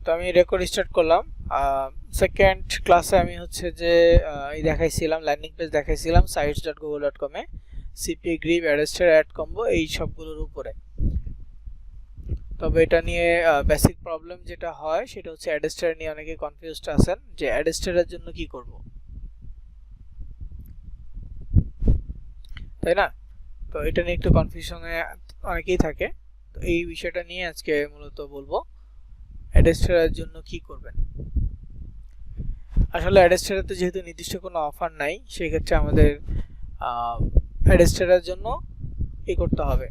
তো আমি record start করলাম। সেকেন্ড ক্লাসে আমি হচ্ছে যে এই দেখাইছিলাম, ল্যান্ডিং পেজ দেখাইছিলাম sites.google.com এ সিপি গ্রিপ অ্যাডেস্টার অ্যাড কম্বো এই সবগুলোর উপরে। তবে এটা নিয়ে বেসিক প্রবলেম যেটা হয় সেটা হচ্ছে অ্যাডেস্টার নিয়ে অনেকে কনফিউজড আছেন যে অ্যাডেস্টারের জন্য কি করব, তাই না? তো এটা নিয়ে একটু কনফিউশনে অনেকেই থাকে। তো এই বিষয়টা নিয়ে আজকে মূলত বলবো অ্যাডেস্টারের জন্য কি করবেন। আসলে অ্যাডেস্টারেতে যেহেতু নির্দিষ্ট কোনো অফার নাই, সেই ক্ষেত্রে আমাদের অ্যাডেস্টারের জন্য কি করতে হবে।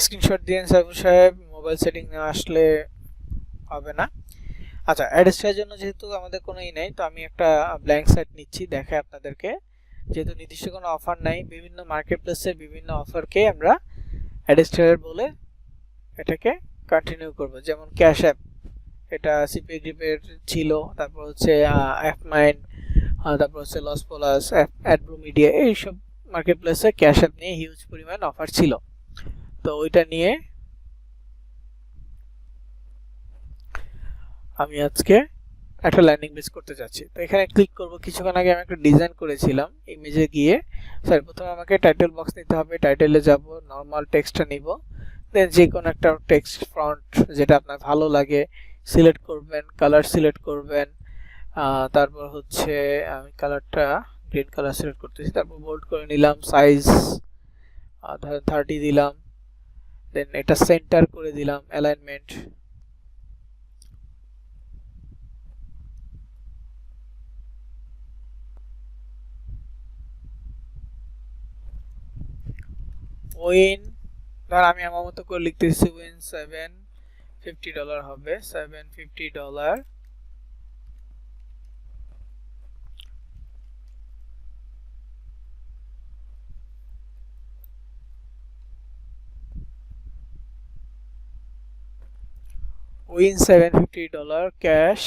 স্ক্রিনশট দিয়েন সাইফুল সাহেব, মোবাইল সেটিং না আসলে হবে না। আচ্ছা, অ্যাডেস্টারের জন্য যেহেতু আমাদের কোনো নেই, তো আমি একটা ব্ল্যাঙ্ক সাইট নিচ্ছি দেখাই আপনাদেরকে। যেহেতু নির্দিষ্ট কোনো অফার নাই, বিভিন্ন মার্কেট প্লেসে বিভিন্ন অফারকে আমরা অ্যাডেস্টার বলে এটাকে কন্টিনিউ করব। যেমন ক্যাশ অ্যাপ, এটা সিপি গ্রিপের ছিল, তারপর হচ্ছে অ্যাপমাইন্ড, তারপর হচ্ছে লস প্লাস, অ্যাডব্লু মিডিয়া, এইসব মার্কেট প্লেসে ক্যাশ অ্যাপ নিয়ে হিউজ পরিমাণ অফার ছিল। তো ওইটা নিয়ে আমি আজকে একটা ল্যান্ডিং পেজ করতে যাচ্ছি। তো এখানে ক্লিক করব। কিছুক্ষণ আগে আমি একটা ডিজাইন করেছিলাম, ইমেজে গিয়ে প্রথমে আমাকে টাইটেল বক্স নিতে হবে, টাইটেলে যাব, নর্মাল টেক্সটটা নিব, দেন যে কোনো একটা টেক্সট ফন্ট যেটা আপনার ভালো লাগে সিলেক্ট করবেন, কালার সিলেক্ট করবেন। তারপর হচ্ছে আমি কালারটা গ্রিন কালার সিলেক্ট করতেছি, তারপর বোল্ড করে নিলাম, সাইজ ধরেন 30 দিলাম, দেন এটা সেন্টার করে দিলাম, অ্যালাইনমেন্ট উইন, ধর আমি আমার মতো করে লিখতেছি উইন $750 হবে, $750। Win $750 cash.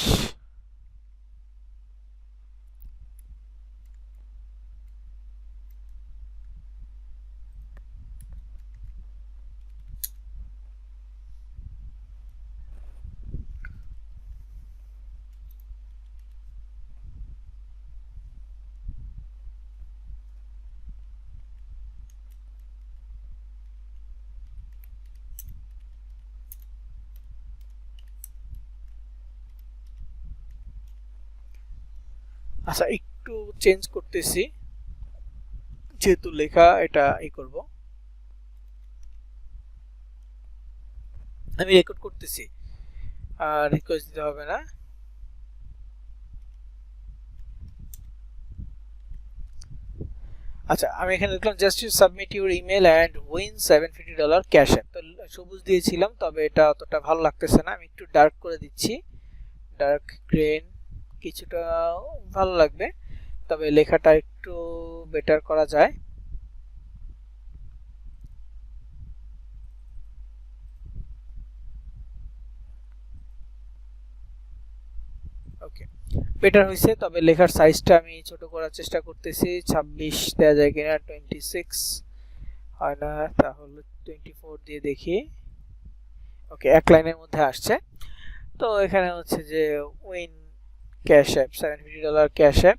আচ্ছা, একটু চেঞ্জ করতেছি যেহেতু লেখা, এটা করব, আমি রেকর্ড করতেছি, আর রিকোয়েস্ট দিতে হবে না। আচ্ছা, আমি এখানে লিখলাম just you submit your email and win $750 cash app. তো সবুজ দিয়েছিলাম, তবে এটা অতটা ভালো লাগতেছে না, আমি একটু ডার্ক করে দিচ্ছি, ডার্ক গ্রিন, কিছুটা ভালো লাগবে, তবে লেখাটা একটু বেটার করা যায়। ওকে, বেটার হয়েছে, তবে লেখার সাইজটা আমি ছোট করার চেষ্টা করতেছি। 26 দেওয়া যায় কিনা, 26 হয় না, তাহলে 24 দিয়ে দেখি। ওকে, এক লাইনের মধ্যে আসছে। তো এখানে হচ্ছে যে win cash app, $750 cash app,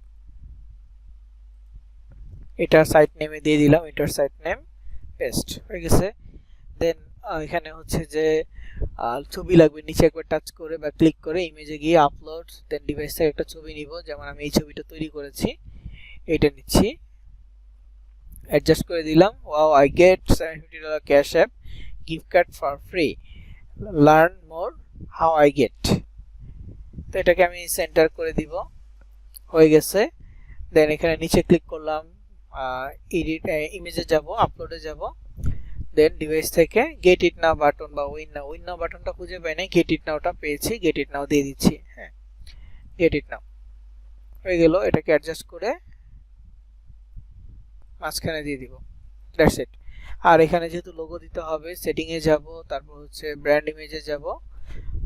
এটা সাইট নেমে দিয়ে দিলাম, এটার সাইট নেম পেস্ট হয়ে গেছে। দেন এখানে হচ্ছে যে ছবি লাগবে, নিচে একবার টাচ করে বা ক্লিক করে ইমেজে গিয়ে আপলোড, দেন ডিভাইস থেকে একটা ছবি নিব, যেমন আমি এই ছবিটা তৈরি করেছি, এটা নিচ্ছি, অ্যাডজাস্ট করে দিলাম। Wow, I get $750 cash app gift card for free, learn more how I get. তো এটাকে আমি সেন্টার করে দিব, হয়ে গেছে। দেন এখানে নিচে ক্লিক করলাম, এডিট ইমেজে যাব, আপলোডে যাব, দেন ডিভাইস থেকে গেট ইট নাও বাটন বা উইন নাও বাটনটা খুঁজে পাই নাই, গেট ইট নাওটা পেয়েছি, গেট ইট নাও দিয়ে দিচ্ছি। হ্যাঁ, গেট ইট নাও হয়ে গেল। এটাকে অ্যাডজাস্ট করে মাঝখানে দিয়ে দিব, দ্যাটস ইট। আর এখানে যেহেতু লোগো দিতে হবে, সেটিং এ যাব, তারপর হচ্ছে ব্র্যান্ড ইমেজে যাব,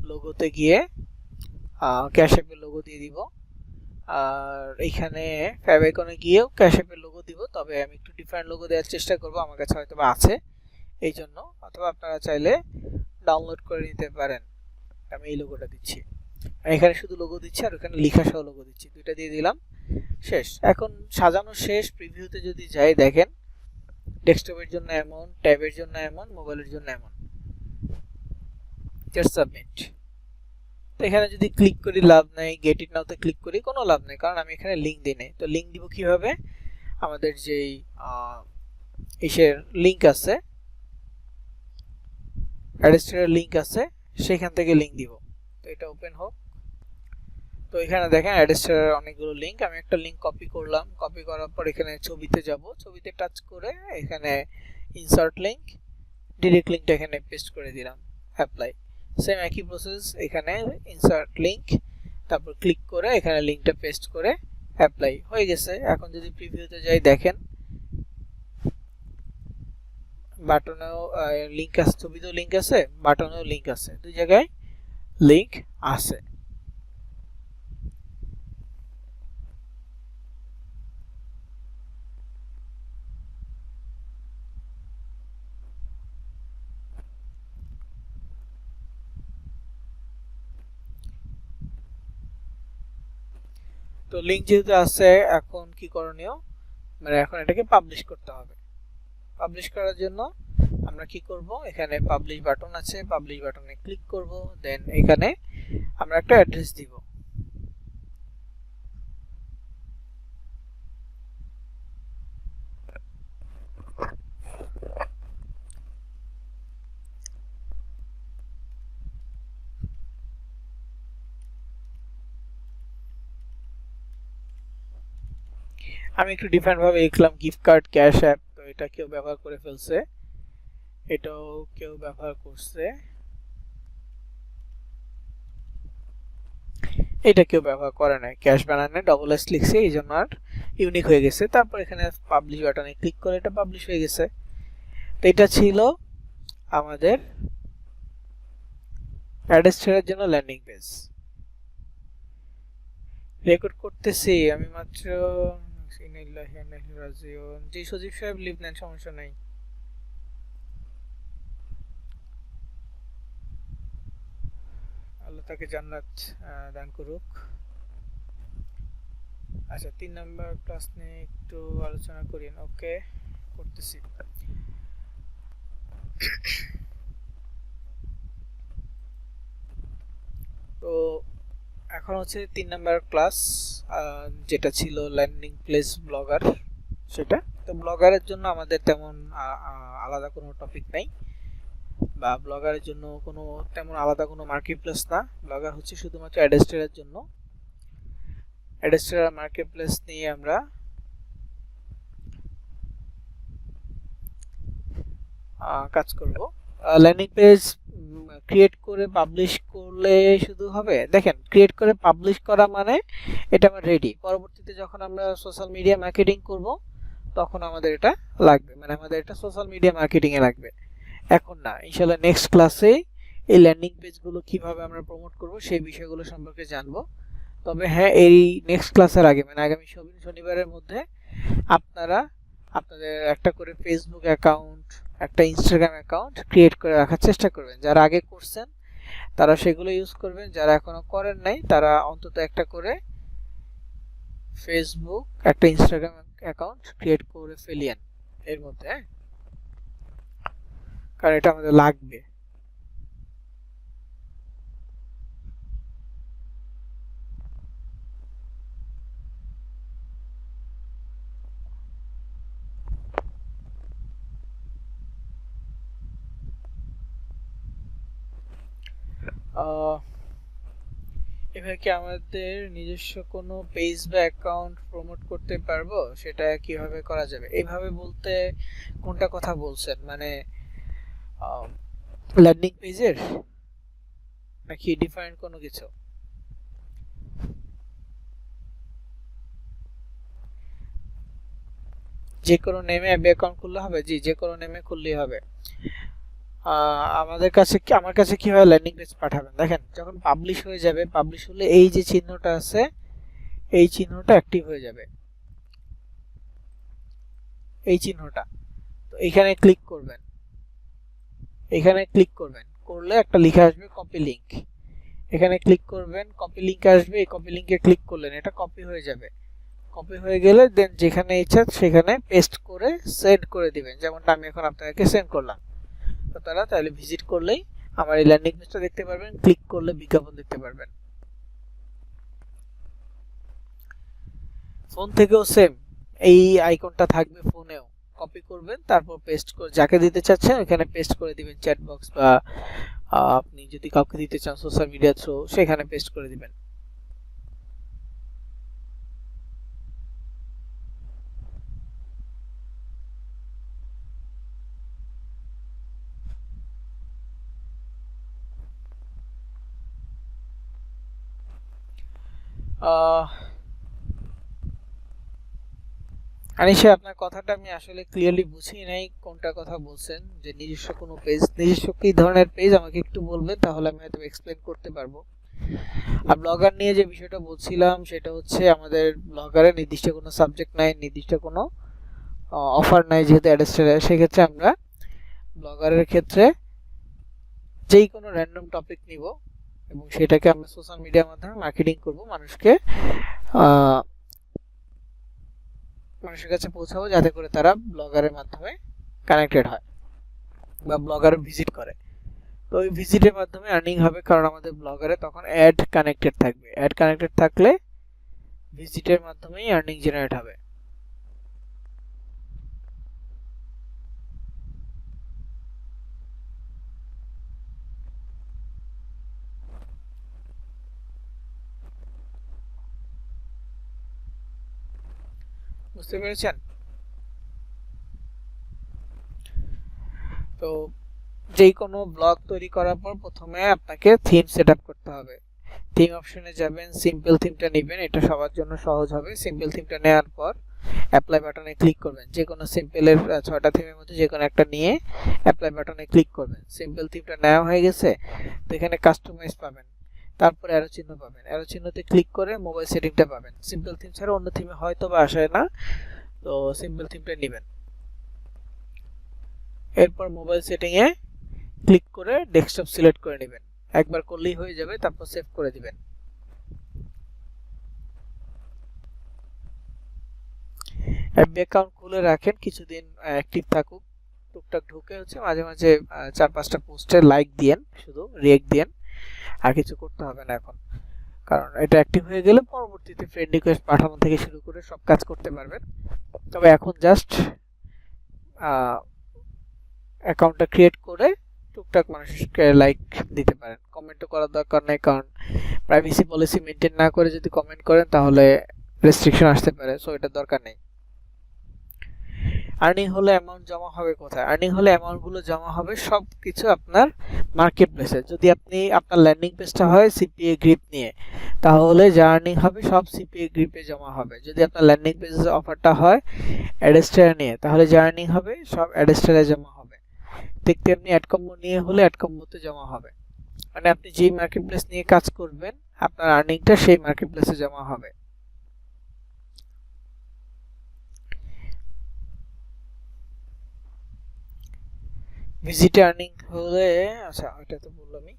লোগোতে গিয়ে ক্যাশ অ্যাপের লোগো দিয়ে দিব, আর এখানে ফ্যাব আইকনে গিয়েও ক্যাশ অ্যাপের লোগো দিব, তবে আমি একটু ডিফারেন্ট লোগো দেওয়ার চেষ্টা করব, আমার কাছে হয়তো বা আছে এই জন্য, অথবা আপনারা চাইলে ডাউনলোড করে নিতে পারেন। আমি এই লোগোটা দিচ্ছি, এখানে শুধু লোগো দিচ্ছি আর ওখানে লেখা সহ লোগো দিচ্ছি, দুইটা দিয়ে দিলাম, শেষ। এখন সাজানো শেষ। প্রিভিউতে যদি যাই দেখেন ডেস্কটপের জন্য এমন, ট্যাবের জন্য এমন, মোবাইলের জন্য এমন। Just submit. তো এখানে যদি ক্লিক করি লাভ নাই, গেট ইট নাওতে ক্লিক করি কোনো লাভ নাই, কারণ আমি এখানে লিংক দিই নাই। তো লিংক দিব কিভাবে? আমাদের যেই ইসের লিংক আছে, অ্যাড্রেসের লিংক আছে, সেখান থেকে লিংক দিব। তো এটা ওপেন হোক। তো এখানে দেখেন অ্যাড্রেসের অনেকগুলো লিংক, আমি একটা লিংক কপি করলাম, কপি করার পর এখানে ছবিতে যাব, ছবিতে টাচ করে এখানে ইনসার্ট লিংক, ডিরেক্ট লিংকটা এখানে পেস্ট করে দিলাম, অ্যাপ্লাই। সেম একই প্রসেস, এখানে ইনসার্ট লিংক, তারপর ক্লিক করে এখানে লিংকটা পেস্ট করে অ্যাপ্লাই হয়ে গেছে। এখন যদি প্রিভিউতে যাই দেখেন বাটনেও লিংক আছে, ছবিতেও লিংক আছে, বাটনেও লিংক আছে, দুই জায়গায় লিংক আছে। তো লিংক যেহেতু আছে, এখন কি করণীয়, মানে এখন এটাকে পাবলিশ করতে হবে। পাবলিশ করার জন্য আমরা কি করব, এখানে পাবলিশ বাটন আছে, পাবলিশ বাটনে ক্লিক করব, দেন এখানে আমরা একটা অ্যাড্রেস দিব। আমি একটু ডিফারেন্ট ভাবে লিখলাম গিফট কার্ড ক্যাশ অ্যাপ, তো এটা কেউ ব্যবহার করে ফেলছে, এটাও কেউ ব্যবহার করছে, এটা কেউ ব্যবহার করে নাই, ক্যাশ বানানে ডবল এস লিখছে এই জন্য আর ইউনিক হয়ে গেছে। তারপর এখানে পাবলিশ বাটনে ক্লিক করে এটা পাবলিশ হয়ে গেছে। তো এটা ছিল আমাদের অ্যাড্রেস শেয়ারের জন্য ল্যান্ডিং পেজ। রেকর্ড করতেছি আমি মাত্র, জি সজীব সাহেব লিভ নেন, সমস্যা নাই। আল্লাহ তাকে জান্নাত দান করুক। আচ্ছা 3 নাম্বার ক্লাস নিয়ে একটু আলোচনা করেন। ওকে করতেছি। তো এখন হচ্ছে 3 নাম্বার ক্লাস, যেটা ছিল ল্যান্ডিং প্লেস ব্লগার, সেটা। তো ব্লগারের জন্য আমাদের তেমন আলাদা কোনো টপিক নাই, বা ব্লগারের জন্য কোনো তেমন আলাদা কোনো মার্কেট প্লেস না। ব্লগার হচ্ছে শুধুমাত্র অ্যাড্রেসের জন্য। অ্যাড্রেসের মার্কেট প্লেস নিয়ে আমরা কাজ করব। ল্যান্ডিং পেজ ক্রিয়েট করে পাবলিশ করলে শুধু হবে? দেখেন, ক্রিয়েট করে পাবলিশ করা মানে এটা আমার রেডি, পরবর্তীতে যখন আমরা সোশ্যাল মিডিয়া মার্কেটিং করব তখন আমাদের এটা লাগবে, মানে আমাদের এটা সোশ্যাল মিডিয়া মার্কেটিং এ লাগবে, এখন না। ইনশাআল্লাহ নেক্সট ক্লাসে এই ল্যান্ডিং পেজগুলো কিভাবে আমরা প্রমোট করব সেই বিষয়গুলো সম্পর্কে জানবো। তবে হ্যাঁ, এই নেক্সট ক্লাসের আগে, মানে আগামী শনিবারের মধ্যে আপনারা আপনাদের একটা করে ফেসবুক অ্যাকাউন্ট, একটা ইনস্টাগ্রাম অ্যাকাউন্ট ক্রিয়েট করে রাখার চেষ্টা করবেন। যারা আগে করছেন তারা সেগুলো ইউজ করবেন, যারা এখনো করেন নাই তারা অন্তত একটা করে ফেসবুক, একটা ইনস্টাগ্রাম অ্যাকাউন্ট ক্রিয়েট করে ফেলিয়েন এর মধ্যে, কারণ এটা আমাদের লাগবে। এভাবে কি আমাদের নিজস্ব কোনো পেজ বা অ্যাকাউন্ট প্রমোট করতে পারবো? সেটা কিভাবে করা যাবে? এইভাবে বলতে কোনটা কথা বলছেন, মানে ল্যান্ডিং পেজের নাকি ডিফারেন্ট কোনো কিছু? যে কোনো নেমে অ্যাকাউন্ট খুললে হবে? জি, যে কোনো নেমে খুললেই হবে। আমাদের কাছে আমার কাছে কিভাবে ল্যান্ডিং পেজ পাঠাবেন? দেখেন, যখন পাবলিশ হয়ে যাবে, পাবলিশ হলে এই যে চিহ্নটা আছে, এই চিহ্নটা অ্যাক্টিভ হয়ে যাবে, এই চিহ্নটা। তো এখানে ক্লিক করবেন, এখানে ক্লিক করবেন, করলে একটা লিখে আসবে কপি লিংক। এখানে ক্লিক করবেন, কপি লিংক আসবে, এই কপি লিংকে ক্লিক করলেন, এটা কপি হয়ে যাবে। কপি হয়ে গেলে দেন যেখানে ইচ্ছা সেখানে পেস্ট করে সেন্ড করে দিবেন, যেমনটা আমি এখন আপনাদেরকে সেন্ড করলাম। তো তারা তাহলে ভিজিট করলেই আমার এই ল্যান্ডিং পেজটা দেখতে পারবেন, ক্লিক করলে বিজ্ঞাপন দেখতে পারবেন। ফোন থেকেও সেম এই আইকনটা থাকবে, ফোনেও কপি করবেন, তারপর পেস্ট করে যাকে দিতে চাচ্ছেন এখানে পেস্ট করে দিবেন, চ্যাট বক্স বা আপনি যদি কাউকে দিতে চান সোশ্যাল মিডিয়া থ্রু সেখানে পেস্ট করে দিবেন। আনিশা, আপনার কথাটা আমি আসলে ক্লিয়ারলি বুঝি নাই, কোনটা কথা বলছেন, যে নিজস্ব কোনো পেজ, নিজস্ব কি ধরনের পেজ আমাকে একটু বলবেন, তাহলে আমি হয়তো এক্সপ্লেন করতে পারবো। আর ব্লগার নিয়ে যে বিষয়টা বলছিলাম সেটা হচ্ছে আমাদের ব্লগারের নির্দিষ্ট কোনো সাবজেক্ট নাই, নির্দিষ্ট কোনো অফার নাই, যেহেতু অ্যাডেস্টারে, সেক্ষেত্রে আমরা ব্লগারের ক্ষেত্রে যেই কোনো র্যান্ডম টপিক নিব এবং সেটাকে আমরা সোশ্যাল মিডিয়ার মাধ্যমে মার্কেটিং করব, মানুষের কাছে পৌঁছাবো, যাতে করে তারা ব্লগারের মাধ্যমে কানেক্টেড হয় বা ব্লগার ভিজিট করে। তো ওই ভিজিটের মাধ্যমে আর্নিং হবে, কারণ আমাদের ব্লগারে তখন অ্যাড কানেক্টেড থাকবে, অ্যাড কানেক্টেড থাকলে ভিজিটের মাধ্যমেই আর্নিং জেনারেট হবে। বুঝতে পেরেছেন? তো যেই কোনো ব্লগ তৈরি করার পর প্রথমে আপনাকে থিম সেট আপ করতে হবে। থিম অপশনে যাবেন, সিম্পল থিমটা নেবেন, এটা সবার জন্য সহজ হবে। সিম্পল থিমটা নেওয়ার পর অ্যাপ্লাই বাটনে ক্লিক করবেন, যে কোনো সিম্পলের 6টা থিমের মধ্যে যে কোনো একটা নিয়ে অ্যাপ্লাই বাটনে ক্লিক করবেন। সিম্পল থিমটা নেওয়া হয়ে গেছে, তো এখানে কাস্টমাইজ পাবেন, তারপরে অ্যারো চিহ্ন পাবেন, অ্যারো চিহ্নতে ক্লিক করে মোবাইল সেটিংটা পাবেন। সিম্পল থিম ছাড়া অন্য থিমে হয়তো বা আসে না, তো সিম্পল থিমটা নেবেন। এরপর মোবাইল সেটিং এ ক্লিক করে ডেস্কটপ সিলেক্ট করে নেবেন, একবার করলেই হয়ে যাবে, তারপর সেভ করে দিবেন। এফবি অ্যাকাউন্ট খুলে রাখেন, কিছুদিন অ্যাক্টিভ থাকুক, টুকটাক ঢুকে হচ্ছে মাঝে মাঝে 4-5টা পোস্টে লাইক দিয়েন, শুধু রিয়েক্ট দিয়েন, আর কিছু করতে হবে না এখন, কারণ এটা অ্যাক্টিভ হয়ে গেলে পরবর্তীতে ফ্রেন্ড রিকোয়েস্ট পাঠানো থেকে শুরু করে সব কাজ করতে পারবেন। তবে এখন জাস্ট অ্যাকাউন্টটা ক্রিয়েট করে টুকটাক মানুষকে লাইক দিতে পারেন, কমেন্টও করার দরকার নেই, কারণ প্রাইভেসি পলিসি মেনটেন না করে যদি কমেন্ট করেন তাহলে রেস্ট্রিকশন আসতে পারে, সো এটা দরকার নেই। আর্নিং হলে অ্যামাউন্ট জমা হবে কোথায়? আর্নিং হলে অ্যামাউন্টগুলো জমা হবে সব কিছু আপনার মার্কেট প্লেসে। যদি আপনি আপনার ল্যান্ডিং পেজটা হয় সিপিএ গ্রিপ নিয়ে, তাহলে যা আর্নিং হবে সব সিপিএ গ্রিপে জমা হবে। যদি আপনার ল্যান্ডিং পেজের অফারটা হয় অ্যাডেস্টার নিয়ে, তাহলে যা আর্নিং হবে সব অ্যাডেস্টারে জমা হবে। দেখতে আপনি অ্যাড কম্বো নিয়ে হলে অ্যাড কম্বোতে জমা হবে, মানে আপনি যেই মার্কেট প্লেস নিয়ে কাজ করবেন আপনার আর্নিংটা সেই মার্কেট প্লেসে জমা হবে। ভিজিট আর্নিং হলে, আচ্ছা এটা তো বললামই।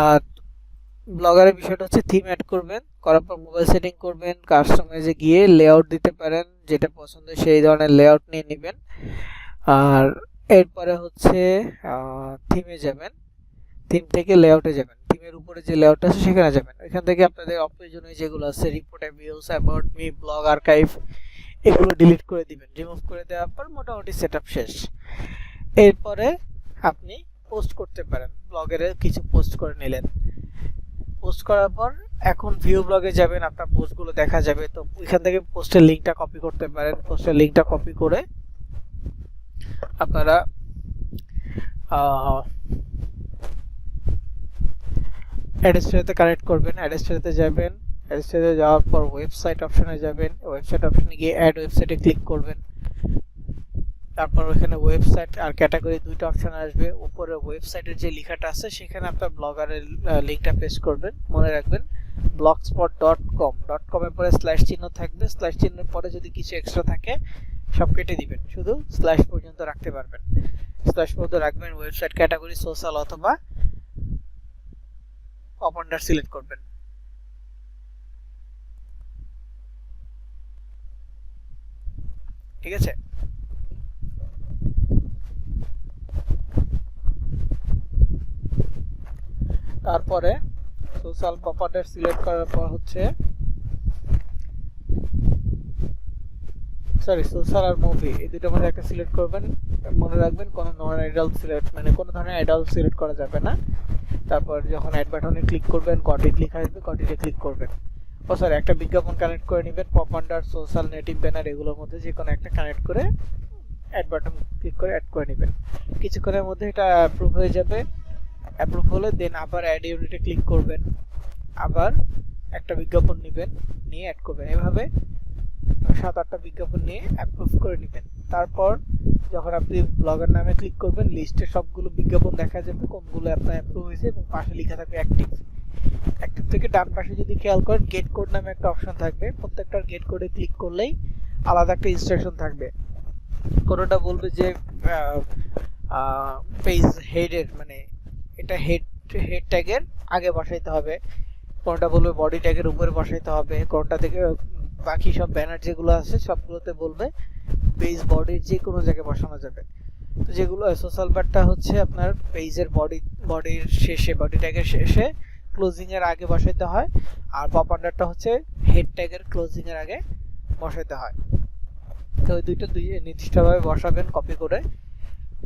আর ব্লগারের বিষয়টা হচ্ছে থিম অ্যাড করবেন, করার পর মোবাইল সেটিং করবেন, কাস্টমাইজে গিয়ে লেআউট দিতে পারেন, যেটা পছন্দ সেই ধরনের লেআউট নিয়ে নেবেন। আর এরপরে হচ্ছে থিমে যাবেন, থিম থেকে লেআউটে যাবেন, থিমের উপরে যে লেআউট আছে সেখানে যাবেন। এখান থেকে আপনাদের অপ্রয়োজনীয় যেগুলো আছে report, abuse, about me, blog archive, এগুলো ডিলিট করে দিবেন। রিমুভ করে দেওয়ার পর মোটামুটি সেটআপ শেষ। এরপরে আপনি পোস্ট করতে পারেন, ব্লগের কিছু পোস্ট করে নিলেন, পোস্ট করার পর এখন ভিউ ব্লগে যাবেন, আপনার পোস্টগুলো দেখা যাবে। তো এখান থেকে পোস্টের লিঙ্কটা কপি করতে পারেন, পোস্টের লিঙ্কটা কপি করে আপনারা অ্যাডস্টারেতে কানেক্ট করবেন, অ্যাডস্টারেতে যাবেন, অ্যাডস্টারে যাওয়ার পর ওয়েবসাইট অপশনে যাবেন, ওয়েবসাইট অপশনে গিয়ে অ্যাড ওয়েবসাইটে ক্লিক করবেন। তারপর ওখানে ওয়েবসাইট আর ক্যাটাগরি দুইটা অপশন আসবে, উপরে ওয়েবসাইটের যে লেখাটা আছে সেখানে আপনার ব্লগারের লিংকটা পেস্ট করবেন। মনে রাখবেন blogspot.com এর পরে স্ল্যাশ চিহ্ন থাকবে, স্ল্যাশ চিহ্নের পরে যদি কিছু এক্সট্রা থাকে সব কেটে দিবেন, শুধু স্ল্যাশ পর্যন্ত রাখতে পারবেন। স্ল্যাশ পর্যন্ত রাখবেন, ওয়েবসাইট ক্যাটাগরি সোশ্যাল অথবা পপ আন্ডার সিলেক্ট করবেন। ঠিক আছে, তারপরে সোশ্যাল পপ আন্ডার সিলেক্ট করার পর হচ্ছে সোশ্যাল আর মুভি এই দুটোর মধ্যে একটা সিলেক্ট করবেন। মনে রাখবেন কোনো নন অ্যাডাল্ট সিলেক্ট, মানে কোনো ধরনের অ্যাডাল্ট সিলেক্ট করা যাবে না। তারপর যখন অ্যাড বাটনে ক্লিক করবেন কন্টেন্ট লেখা আসবে, কন্টেন্টে ক্লিক করবেন। একটা বিজ্ঞাপন কানেক্ট করে নেবেন, pop under, social, native banner এগুলোর মধ্যে যে কোনো একটা কানেক্ট করে অ্যাড বাটন ক্লিক করে অ্যাড করে নেবেন। কিছুক্ষণের মধ্যে এটা অ্যাপ্রুভ হয়ে যাবে। অ্যাপ্রুভ হলে দেন আবার অ্যাড ইউনিটে ক্লিক করবেন, আবার একটা বিজ্ঞাপন নেবেন, নিয়ে অ্যাড করবেন। এভাবে 7-8টা বিজ্ঞাপন নিয়ে অ্যাপ্রুভ করে নেবেন। তারপর যখন আপনি ব্লগার নামে ক্লিক করবেন, লিস্টে সবগুলো বিজ্ঞাপন দেখা যাবে কোনগুলো আপনার অ্যাপ্রুভ হয়েছে এবং পাশে লেখা থাকবে অ্যাক্টিভ। অ্যাক্টিভ থেকে ডান পাশে যদি খেয়াল করেন গেট কোড নামে একটা অপশন থাকবে, প্রত্যেকটার গেট কোডে ক্লিক করলেই আলাদা একটা ইনস্ট্রাকশন থাকবে। কোনোটা বলবে যে পেজ হেডের, মানে এটা হেড ট্যাগের আগে বসাইতে হবে, কোনটা বলবে বডি ট্যাগের উপরে বসাইতে হবে, কোনটা থেকে বাকি সব ব্যানার যেগুলো আছে সবগুলোতে বলবে পেজ বডির যে কোনো জায়গায় বসানো যাবে। তো যেগুলো সোশ্যাল বারটা হচ্ছে আপনার পেজের বডির শেষে, বডি ট্যাগের শেষে ক্লোজিং এর আগে বসাইতে হয়, আর পপ আন্ডারটা হচ্ছে হেড ট্যাগের ক্লোজিং এর আগে বসাইতে হয়। তো ওই দুইটা নির্দিষ্টভাবে বসাবেন কপি করে।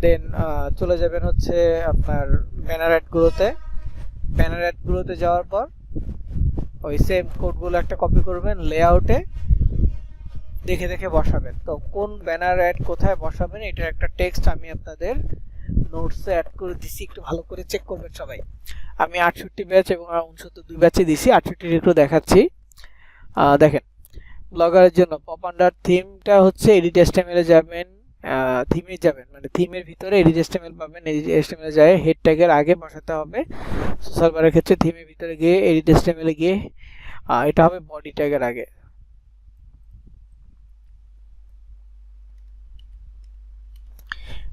দেন চলে যাবেন হচ্ছে আপনার ব্যানার অ্যাডগুলোতে। ব্যানার অ্যাডগুলোতে যাওয়ার পর ওই সেম কোডগুলো একটা কপি করবেন, লেআউটে দেখে দেখে বসাবেন। তো কোন ব্যানার অ্যাড কোথায় বসাবেন এটার একটা টেক্সট আমি আপনাদের নোটসে অ্যাড করে দিছি, একটু ভালো করে চেক করবেন সবাই। আমি 68 ব্যাচ এবং 69 ব্যাচে দিছি, 68 একটু দেখাচ্ছি। দেখেন, ব্লগারের জন্য পপ আন্ডার থিমটা হচ্ছে এডিট এসটিএমএল এ যাবেন, থিমে যাবেন, মানে থিমের ভিতরে এডিট এসটিএমএল পাবেন, এডিট এসটিএমএল এ যায় হেড ট্যাগের আগে বসাতে হবে। সোশ্যাল বারের ক্ষেত্রে থিমের ভিতরে গিয়ে এডিট এসটিএমএল এ গিয়ে এটা হবে বডি ট্যাগের আগে।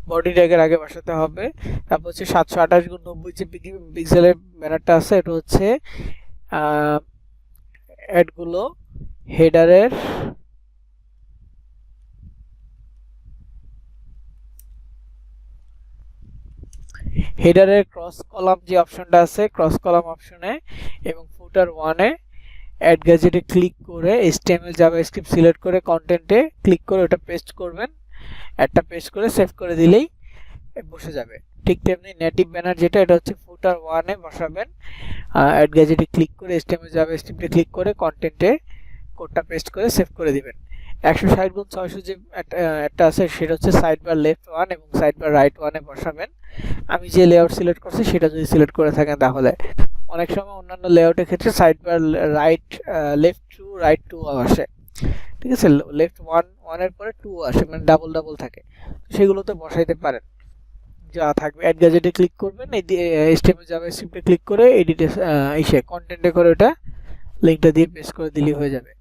বডি ট্যাগের আগে বসাতে হবে। তারপর হচ্ছে 728x90 যে পিক্সেলের ব্যানারটা আছে, এটা হচ্ছে অ্যাডগুলো হেডারের ক্রস কলাম যে অপশনটা আছে, ক্রস কলাম অপশনে এবং ফুটার 1-এ অ্যাড গ্যাজেটে ক্লিক করে HTML জাভাস্ক্রিপ্ট সিলেক্ট করে কন্টেন্টে ক্লিক করে ওটা পেস্ট করবেন। একটা পেস্ট করে সেভ করে দিলেই বসে যাবে। ঠিক তেমনি নেটিভ ব্যানার যেটা, এটা হচ্ছে ফুটার 1-এ বসাবেন, অ্যাড গ্যাজেটে ক্লিক করে HTML জাভাস্ক্রিপ্টে ক্লিক করে কন্টেন্টে কোডটা পেস্ট করে সেভ করে দিবেন। 160x600 যে একটা আছে সেটা হচ্ছে সাইড বার লেফট 1 এবং সাইড বার রাইট 1-এ বসাবেন। আমি যে লেআউট সিলেক্ট করছি সেটা যদি সিলেক্ট করে থাকেন তাহলে। অনেক সময় অন্যান্য লেআউটের ক্ষেত্রে side bar right left 2 right 2 আসে, ঠিক আছে, লেফট 1 এর পরে 2 আসে, মানে ডাবল ডাবল থাকে, সেগুলোতে বসাইতে পারেন। যা থাকবে অ্যাড গ্যাজেটে ক্লিক করবেন, HTML জাভাস্ক্রিপ্টে ক্লিক করে এডিটে এসে কন্টেন্টে করে ওটা লিংকটা দিয়ে পেস্ট করে দিলেই হয়ে যাবে।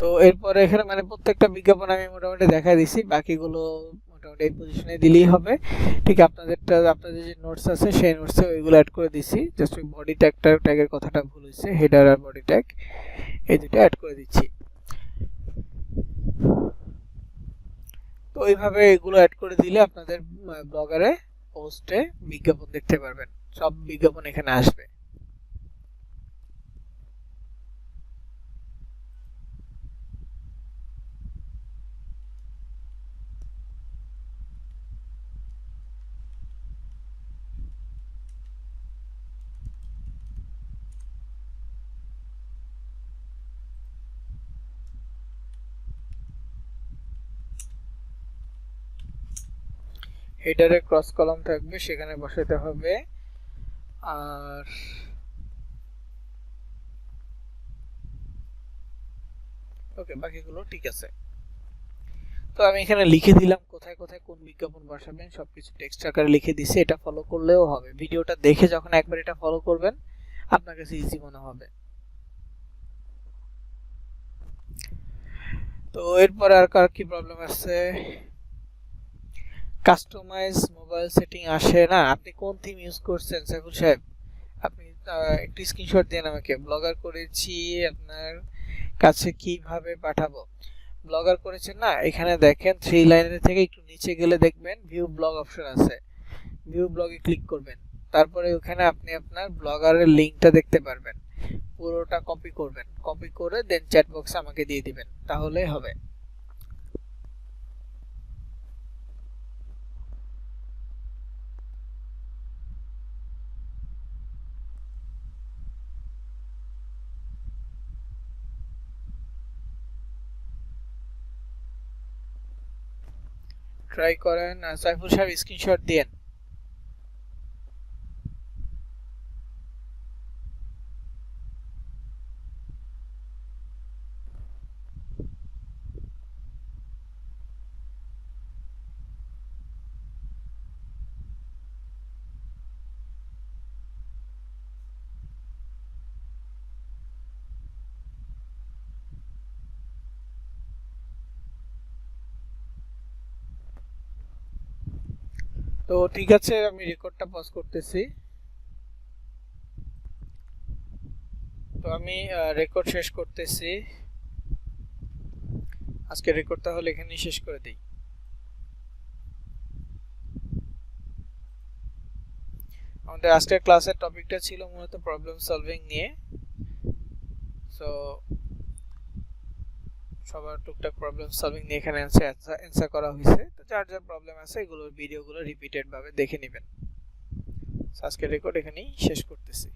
তো এরপরে এখানে মানে প্রত্যেকটা বিজ্ঞাপন আমি মোটামুটি দেখাই দিছি, বাকিগুলো মোটামুটি এই পজিশনে দিলেই হবে। ঠিক আপনাদের যে নোটস আছে সেই নোটসে ওইগুলো অ্যাড করে দিছি। জাস্ট ওই বডি ট্যাগের কথাটা ভুল হয়েছে, হেডার আর বডি ট্যাগ এই দুটো অ্যাড করে দিচ্ছি। তো এইভাবে এগুলো অ্যাড করে দিলে আপনাদের ব্লগারে পোস্টে বিজ্ঞাপন দেখতে পারবেন, সব বিজ্ঞাপন এখানে আসবে। হেডারে ক্রস কলাম থাকবে, সেখানে বসাতে হবে আর ওকে, বাকিগুলো ঠিক আছে। তো আমি এখানে লিখে দিলাম কোথায় কোথায় কোন বিজ্ঞাপন বসাবেন, সবকিছু টেক্সট আকারে লিখে দিছি। এটা ফলো করলেও হবে। ভিডিওটা দেখে যখন একবার এটা ফলো করবেন আপনার কাছে ইজি মনে হবে। তো এরপর আর কার কি প্রবলেম আছে? কাস্টমাইজ মোবাইল সেটিং আসে না। আপনি কোন থিম ইউজ করছেন সাইফুল সাহেব? আপনি একটু স্ক্রিনশট দেন আমাকে। ব্লগার করেছি, আপনার কাছে কিভাবে পাঠাবো? ব্লগার করেছেন না, এখানে দেখেন 3 লাইনের থেকে একটু নিচে গেলে দেখবেন ভিউ ব্লগ অপশন আছে। ভিউ ব্লগে ক্লিক করবেন, তারপরে ওখানে আপনি আপনার ব্লগারের লিংকটা দেখতে পারবেন। পুরোটা কপি করবেন, কপি করে দেন চ্যাট বক্সে আমাকে দিয়ে দিবেন, তাহলেই হবে। ট্রাই করেন। সাইফুল সাহেব স্ক্রিনশট দেন। তো ঠিক আছে, আমি রেকর্ডটা পজ করতেছি। তো আমি রেকর্ড শেষ করতেছি। আজকে রেকর্ড তাহলে এখানেই শেষ করে দিই। আমাদের আজকের ক্লাসের টপিকটা ছিল মূলত প্রবলেম সলভিং নিয়ে। সো সবার টুকটাক প্রবলেম সলভিং নিয়ে এখানে অ্যান্সার করা হয়েছে। তো যার যার প্রবলেম আছে এগুলোর ভিডিওগুলো রিপিটেড ভাবে দেখে নেবেন। আজকের রেকর্ড এখানেই শেষ করতেছি।